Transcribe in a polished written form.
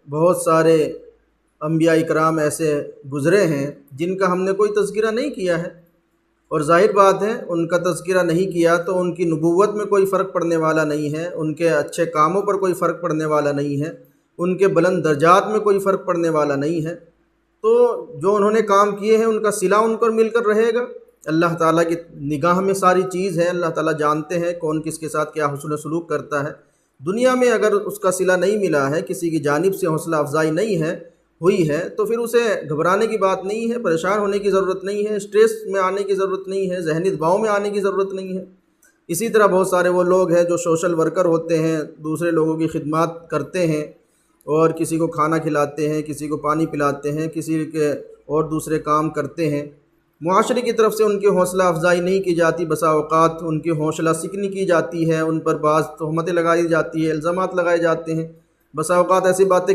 بہت سارے انبیاء اکرام ایسے گزرے ہیں جن کا ہم نے کوئی تذکرہ نہیں کیا ہے، اور ظاہر بات ہے ان کا تذکرہ نہیں کیا تو ان کی نبوت میں کوئی فرق پڑنے والا نہیں ہے، ان کے اچھے کاموں پر کوئی فرق پڑنے والا نہیں ہے، ان کے بلند درجات میں کوئی فرق پڑنے والا نہیں ہے۔ تو جو انہوں نے کام کیے ہیں ان کا صلہ ان پر مل کر رہے گا۔ اللہ تعالیٰ کی نگاہ میں ساری چیز ہے، اللہ تعالیٰ جانتے ہیں کون کس کے ساتھ کیا حسن سلوک کرتا ہے۔ دنیا میں اگر اس کا صلہ نہیں ملا ہے، کسی کی جانب سے حوصلہ افزائی نہیں ہے ہوئی ہے، تو پھر اسے گھبرانے کی بات نہیں ہے، پریشان ہونے کی ضرورت نہیں ہے، اسٹریس میں آنے کی ضرورت نہیں ہے، ذہنی دباؤ میں آنے کی ضرورت نہیں ہے۔ اسی طرح بہت سارے وہ لوگ ہیں جو سوشل ورکر ہوتے ہیں، دوسرے لوگوں کی خدمات کرتے ہیں اور کسی کو کھانا کھلاتے ہیں، کسی کو پانی پلاتے ہیں، کسی کے اور دوسرے کام کرتے ہیں۔ معاشرے کی طرف سے ان کی حوصلہ افزائی نہیں کی جاتی، بسا اوقات ان کی حوصلہ سکنی کی جاتی ہے، ان پر بعض تہمتیں لگائی جاتی ہیں، الزامات لگائے جاتے ہیں، بسا اوقات ایسی باتیں